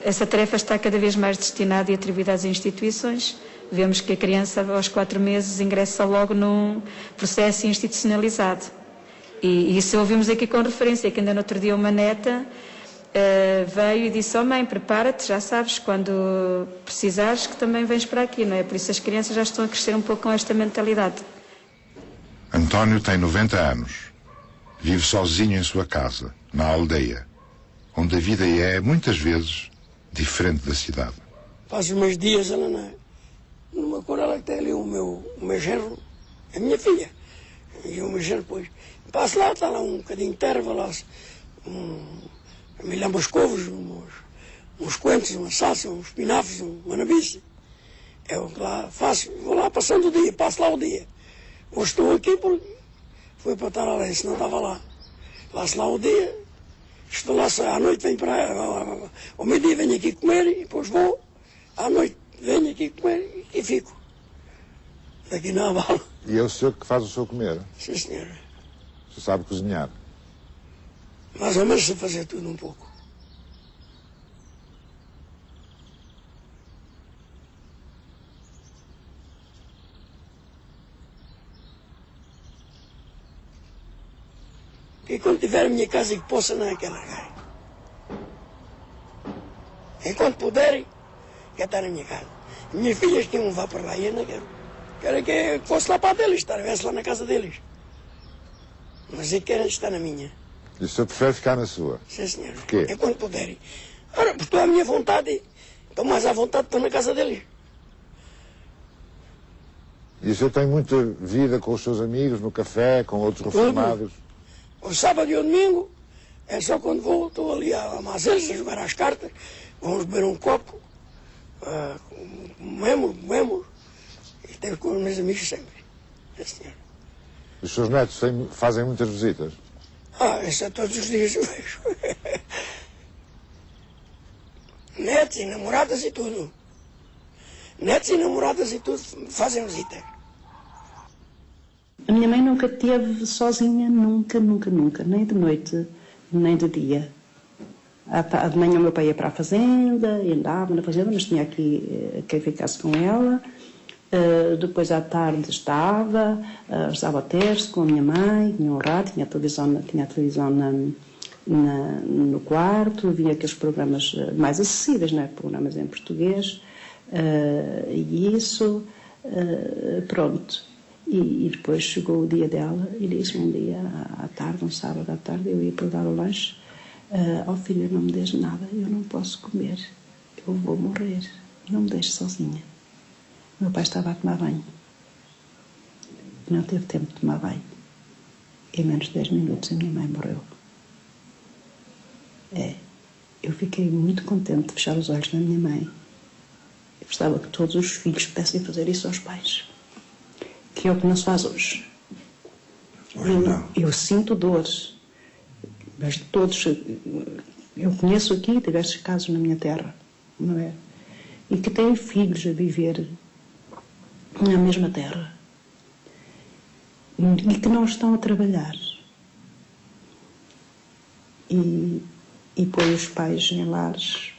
essa tarefa está cada vez mais destinada e atribuída às instituições. Vemos que a criança, aos 4 meses, ingressa logo num processo institucionalizado. E isso ouvimos aqui com referência, que ainda no outro dia uma neta veio e disse: "Oh mãe, prepara-te, já sabes, quando precisares que também vens para aqui", não é? Por isso as crianças já estão a crescer um pouco com esta mentalidade. António tem 90 anos. Vive sozinho em sua casa, na aldeia, onde a vida é, muitas vezes, diferente da cidade. Passo uns dias ela numa corela que tem ali o meu genro, a minha filha, e o meu genro depois. Passo lá, está lá um bocadinho de terra, vou lá, me lembro os covos, uns coentros, uma salsa, uns espinafres, uma nabice. Eu lá faço, vou lá passando o dia, passo lá o dia. Hoje estou aqui porque fui para estar além, senão estava lá. Passo lá o dia, estou lá, à noite venho para... Ao meio-dia venho aqui comer e depois vou. À noite venho aqui comer e fico. Daqui na bala. E é o senhor que faz o seu comer? Sim, senhor. Você sabe cozinhar? Mais ou menos sei fazer tudo um pouco. E quando tiver a minha casa que possa, não é que largar. Enquanto puderem, quero estar na minha casa. Minhas filhas que vão para lá e eu não quero. Quero que fosse lá para deles, estivesse lá na casa deles. Mas eu quero estar na minha. E o senhor prefere ficar na sua? Sim, senhor. Porquê? Enquanto puderem. Ora, porque estou à minha vontade. Estou mais à vontade, estou na casa deles. E o senhor tem muita vida com os seus amigos, no café, com outros reformados? O sábado e o domingo, é só quando vou, estou ali a Mazeres, a jogar às cartas, vamos beber um copo, comemos, e tenho com os meus amigos sempre. É, senhor. Os seus netos fazem muitas visitas? Isso é todos os dias eu vejo. Netos e namoradas e tudo. Netos e namoradas e tudo fazem visita. A minha mãe nunca esteve sozinha, nunca, nem de noite, nem de dia. De manhã o meu pai ia para a fazenda, e andava na fazenda, mas tinha aqui quem ficasse com ela. Depois à tarde estava ao terço com a minha mãe, tinha um rádio, tinha a televisão no quarto, havia aqueles programas mais acessíveis, né? Programas em português, e isso, pronto. E depois chegou o dia dela e disse-me um dia à tarde, um sábado à tarde, eu ia para dar o lanche: "Ó filha, não me deixes nada, eu não posso comer, eu vou morrer, não me deixes sozinha." O meu pai estava a tomar banho, não teve tempo de tomar banho, em menos de 10 minutos a minha mãe morreu. eu fiquei muito contente de fechar os olhos na minha mãe. Eu gostava que todos os filhos pudessem fazer isso aos pais, que é o que não se faz hoje. Eu sinto dores, mas todos, eu conheço aqui diversos casos na minha terra, não é? E que têm filhos a viver na mesma terra e que não estão a trabalhar. E põe os pais em lares.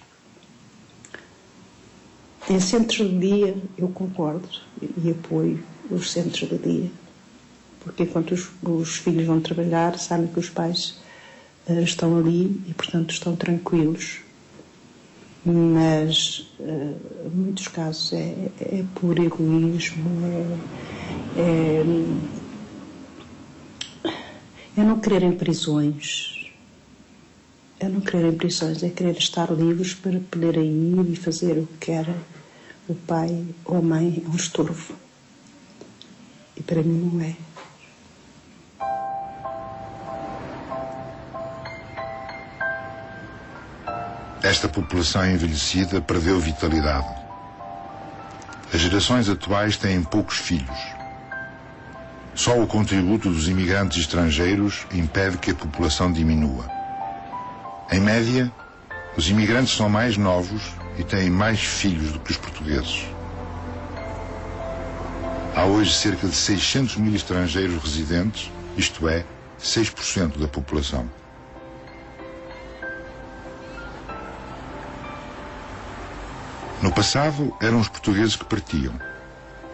Em centros de dia, eu concordo e apoio os centros de dia. Porque enquanto os filhos vão trabalhar, sabem que os pais estão ali e, portanto, estão tranquilos. Mas, em muitos casos, é por egoísmo, é não querer em prisões. É não querer em prisões, é querer estar livres para poder ir e fazer o que quer o pai ou a mãe, é um estorvo. E para mim não é. Esta população envelhecida perdeu vitalidade. As gerações atuais têm poucos filhos. Só o contributo dos imigrantes estrangeiros impede que a população diminua. Em média, os imigrantes são mais novos e têm mais filhos do que os portugueses. Há hoje cerca de 600 mil estrangeiros residentes, isto é, 6% da população. No passado, eram os portugueses que partiam.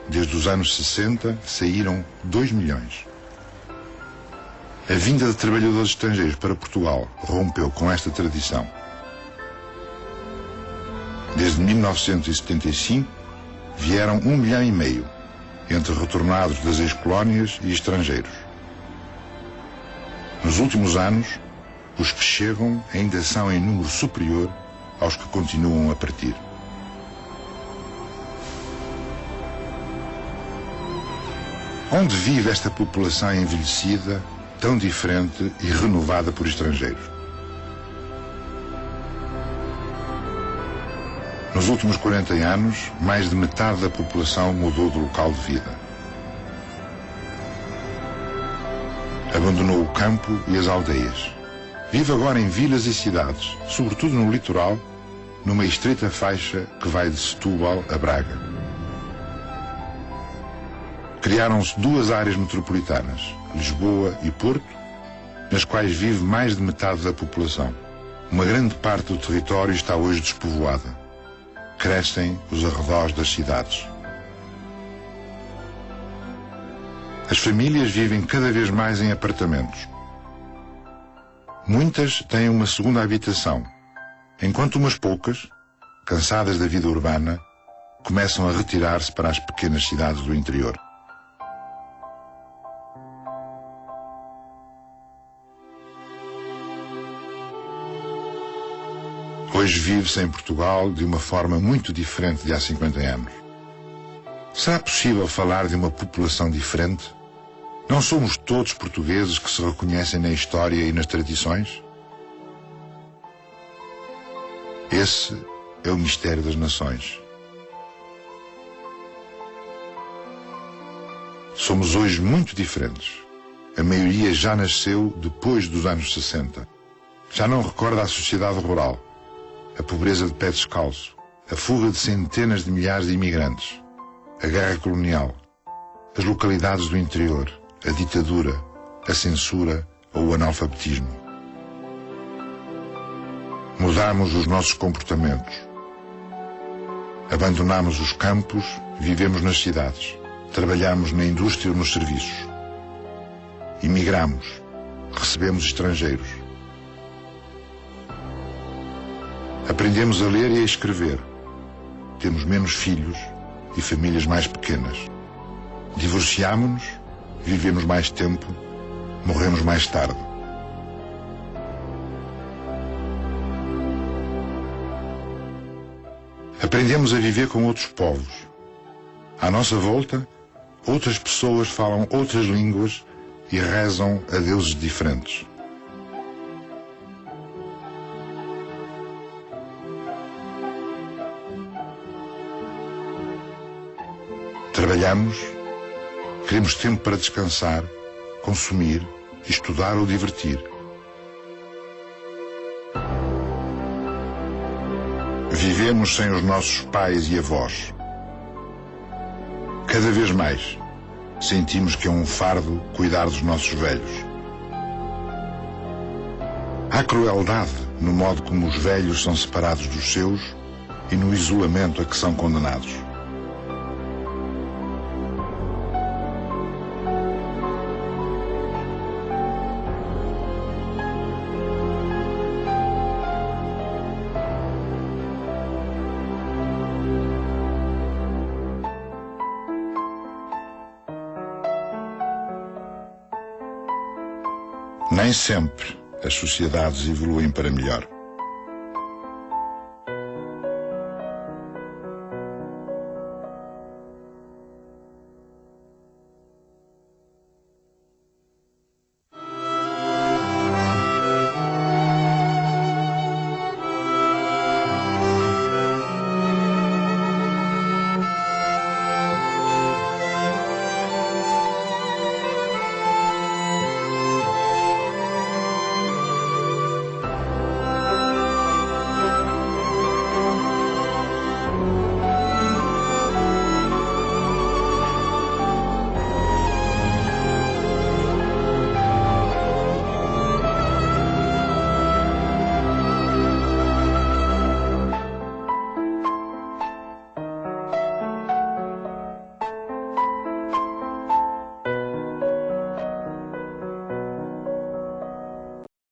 Desde os anos 60, saíram 2 milhões. A vinda de trabalhadores estrangeiros para Portugal rompeu com esta tradição. Desde 1975, vieram 1,5 milhão, entre retornados das ex-colónias e estrangeiros. Nos últimos anos, os que chegam ainda são em número superior aos que continuam a partir. Onde vive esta população envelhecida, tão diferente e renovada por estrangeiros? Nos últimos 40 anos, mais de metade da população mudou de local de vida. Abandonou o campo e as aldeias. Vive agora em vilas e cidades, sobretudo no litoral, numa estreita faixa que vai de Setúbal a Braga. Criaram-se 2 áreas metropolitanas, Lisboa e Porto, nas quais vive mais de metade da população. Uma grande parte do território está hoje despovoada. Crescem os arredores das cidades. As famílias vivem cada vez mais em apartamentos. Muitas têm uma segunda habitação, enquanto umas poucas, cansadas da vida urbana, começam a retirar-se para as pequenas cidades do interior. Hoje vive-se em Portugal de uma forma muito diferente de há 50 anos. Será possível falar de uma população diferente? Não somos todos portugueses que se reconhecem na história e nas tradições? Esse é o mistério das nações. Somos hoje muito diferentes. A maioria já nasceu depois dos anos 60. Já não recorda a sociedade rural, a pobreza de pé descalço, a fuga de centenas de milhares de imigrantes, a guerra colonial, as localidades do interior, a ditadura, a censura ou o analfabetismo. Mudamos os nossos comportamentos. Abandonamos os campos, vivemos nas cidades, trabalhamos na indústria ou nos serviços. Imigramos, recebemos estrangeiros. Aprendemos a ler e a escrever. Temos menos filhos e famílias mais pequenas. Divorciámo-nos, vivemos mais tempo, morremos mais tarde. Aprendemos a viver com outros povos. À nossa volta, outras pessoas falam outras línguas e rezam a deuses diferentes. Trabalhamos, queremos tempo para descansar, consumir, estudar ou divertir. Vivemos sem os nossos pais e avós. Cada vez mais sentimos que é um fardo cuidar dos nossos velhos. Há crueldade no modo como os velhos são separados dos seus e no isolamento a que são condenados. Nem sempre as sociedades evoluem para melhor.